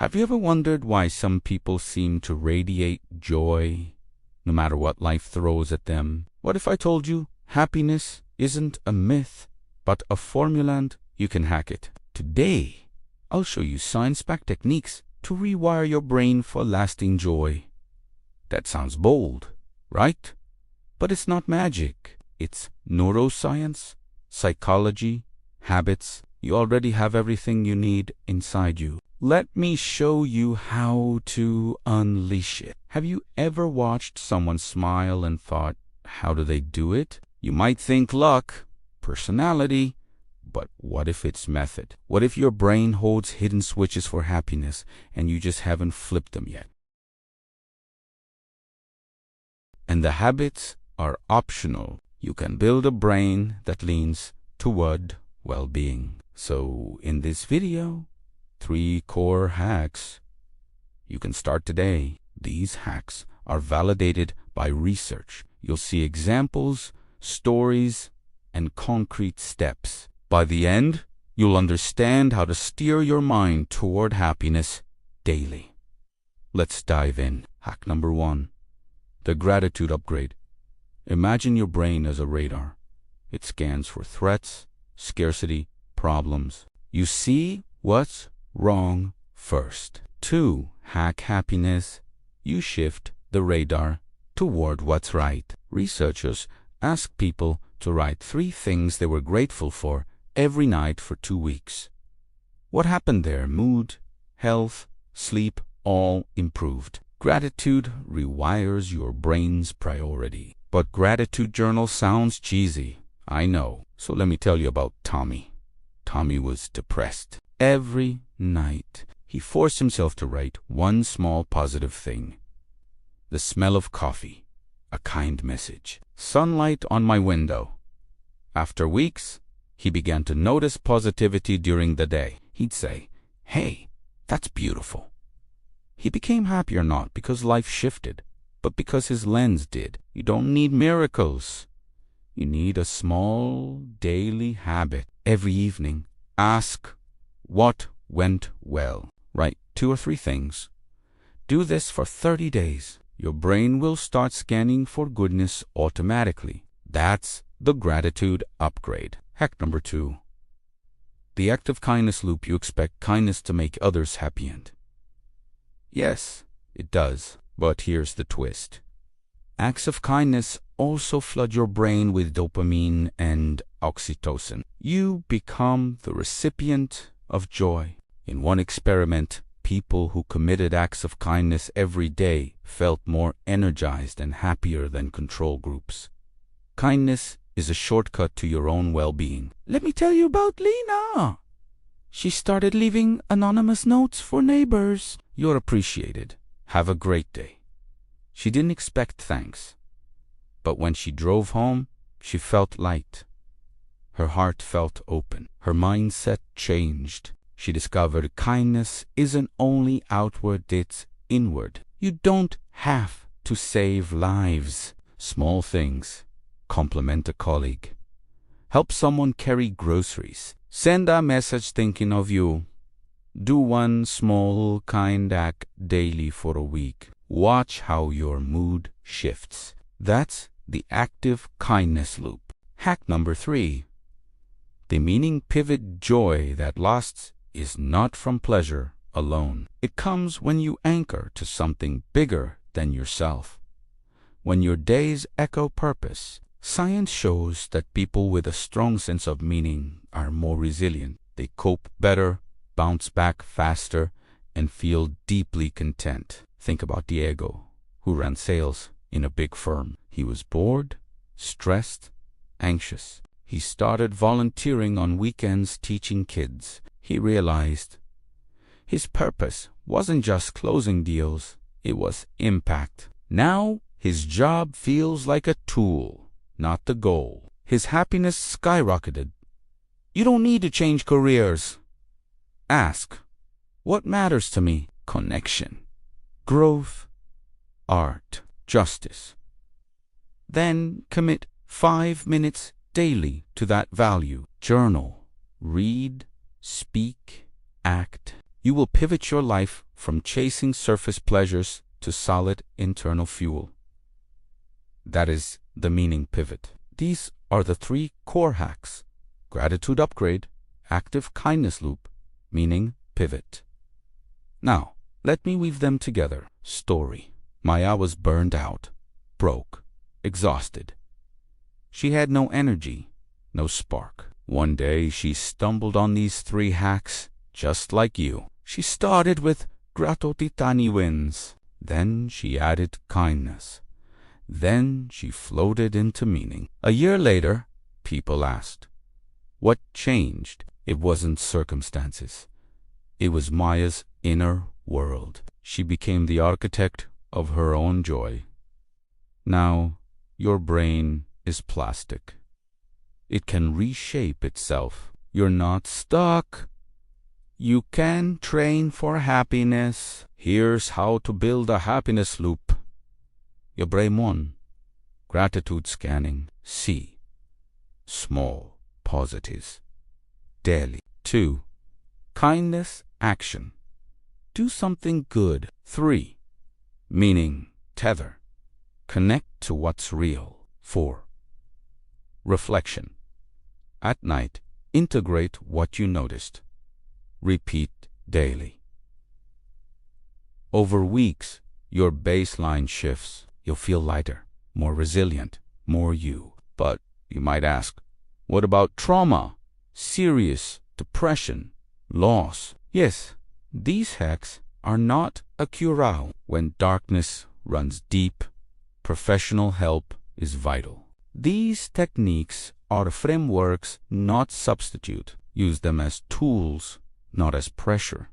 Have you ever wondered why some people seem to radiate joy no matter what life throws at them? What if I told you happiness isn't a myth, but a formula and you can hack it? Today, I'll show you science-backed techniques to rewire your brain for lasting joy. That sounds bold, right? But it's not magic. It's neuroscience, psychology, habits. You already have everything you need inside you. Let me show you how to unleash it. Have you ever watched someone smile and thought, how do they do it? You might think luck, personality, but what if it's method? What if your brain holds hidden switches for happiness and you just haven't flipped them yet? And the habits are optional. You can build a brain that leans toward well-being. So in this video, 3 core hacks. You can start today. These hacks are validated by research. You'll see examples, stories, and concrete steps. By the end, you'll understand how to steer your mind toward happiness daily. Let's dive in. Hack number 1. The gratitude upgrade. Imagine your brain as a radar. It scans for threats, scarcity, problems. You see what's wrong first. 2. Hack happiness. You shift the radar toward what's right. Researchers ask people to write 3 things they were grateful for every night for 2 weeks. What happened there? Mood, health, sleep, all improved. Gratitude rewires your brain's priority. But gratitude journal sounds cheesy. I know. So let me tell you about Tommy. Tommy was depressed. Every night, he forced himself to write 1 small positive thing. The smell of coffee, a kind message, sunlight on my window. After weeks, he began to notice positivity during the day. He'd say, "Hey, that's beautiful." He became happier not because life shifted, but because his lens did. You don't need miracles. You need a small daily habit. Every evening, ask what went well. Write 2 or 3 things. Do this for 30 days. Your brain will start scanning for goodness automatically. That's the gratitude upgrade. Hack number 2. The act of kindness loop. You expect kindness to make others happy and yes, it does. But here's the twist. Acts of kindness also flood your brain with dopamine and oxytocin. You become the recipient of joy. In one experiment, people who committed acts of kindness every day felt more energized and happier than control groups. Kindness is a shortcut to your own well-being. Let me tell you about Lena. She started leaving anonymous notes for neighbors. You're appreciated. Have a great day. She didn't expect thanks, but when she drove home, she felt light. Her heart felt open. Her mindset changed. She discovered kindness isn't only outward, it's inward. You don't have to save lives. Small things. Compliment a colleague. Help someone carry groceries. Send a message thinking of you. Do 1 small kind act daily for a week. Watch how your mood shifts. That's the active kindness loop. Hack number 3. The meaning pivot. Joy that lasts is not from pleasure alone. It comes when you anchor to something bigger than yourself. When your days echo purpose. Science shows that people with a strong sense of meaning are more resilient. They cope better, bounce back faster, and feel deeply content. Think about Diego, who ran sales in a big firm. He was bored, stressed, anxious. He started volunteering on weekends teaching kids. He realized his purpose wasn't just closing deals, it was impact. Now his job feels like a tool, not the goal. His happiness skyrocketed. You don't need to change careers. Ask, what matters to me? Connection, growth, art, justice. Then commit 5 minutes daily to that value. Journal, read, speak, act. You will pivot your life from chasing surface pleasures to solid internal fuel. That is the meaning pivot. These are the 3 core hacks: gratitude upgrade, active kindness loop, meaning pivot. Now, let me weave them together. Story. Maya was burned out, broke, exhausted. She had no energy, no spark. One day she stumbled on these 3 hacks, just like you. She started with tiny wins. Then she added kindness. Then she floated into meaning. A year later, people asked, what changed? It wasn't circumstances. It was Maya's inner world. She became the architect of her own joy. Now, your brain is plastic. It can reshape itself. You're not stuck. You can train for happiness. Here's how to build a happiness loop. Your brain 1. Gratitude scanning. C. Small positives. Daily. 2. Kindness action. Do something good. 3. Meaning tether. Connect to what's real. 4. Reflection. At night, integrate what you noticed. Repeat daily. Over weeks, your baseline shifts. You'll feel lighter, more resilient, more you. But you might ask, what about trauma, serious depression, loss? Yes, these hacks are not a cure-all. When darkness runs deep, professional help is vital. These techniques are frameworks, not substitute. Use them as tools, not as pressure.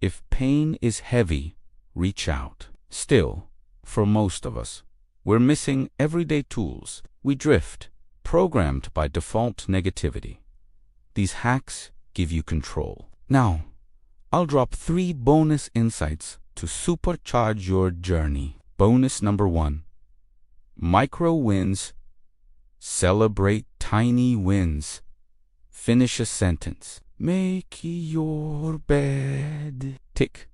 If pain is heavy, reach out. Still, for most of us, we're missing everyday tools. We drift, programmed by default negativity. These hacks give you control. Now, I'll drop 3 bonus insights to supercharge your journey. Bonus number 1. Micro wins. Celebrate tiny wins. Finish a sentence. Make your bed. Tick.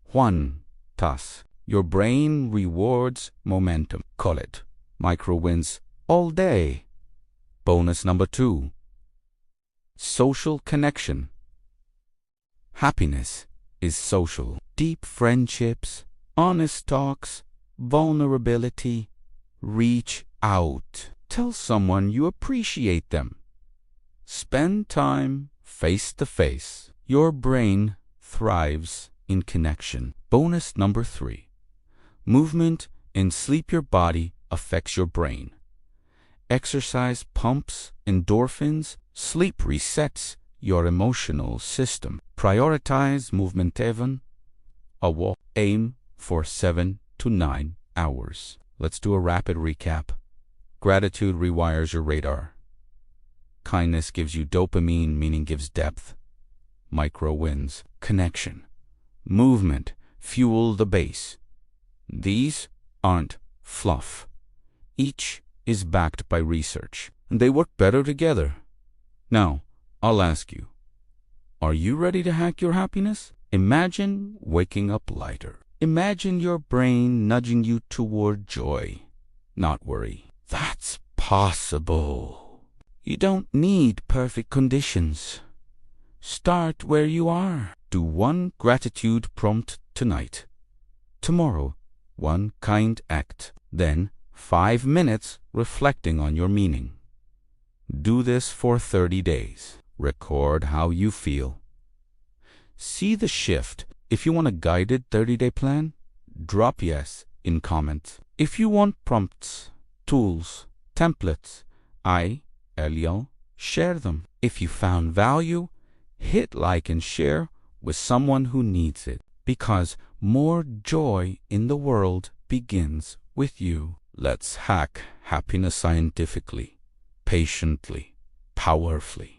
1. Task. Your brain rewards momentum. Call it micro wins all day. Bonus number 2. Social connection. Happiness is social. Deep friendships, honest talks, vulnerability. Reach out. Tell someone you appreciate them. Spend time face to face. Your brain thrives in connection. Bonus number 3. Movement and sleep. Your body affects your brain. Exercise pumps endorphins. Sleep resets your emotional system. Prioritize movement even. A walk. Aim for 7 to 9 hours. Let's do a rapid recap. Gratitude rewires your radar. Kindness gives you dopamine, meaning gives depth. Micro wins. Connection. Movement. Fuel the base. These aren't fluff. Each is backed by research, and they work better together. Now, I'll ask you, are you ready to hack your happiness? Imagine waking up lighter. Imagine your brain nudging you toward joy, not worry. That's possible. You don't need perfect conditions. Start where you are. Do 1 gratitude prompt tonight. Tomorrow, 1 kind act. Then 5 minutes reflecting on your meaning. Do this for 30 days. Record how you feel. See the shift. If you want a guided 30-day plan, drop yes in comments. If you want prompts, tools, templates, I'll share them. If you found value, hit like and share with someone who needs it. Because more joy in the world begins with you. Let's hack happiness scientifically, patiently, powerfully.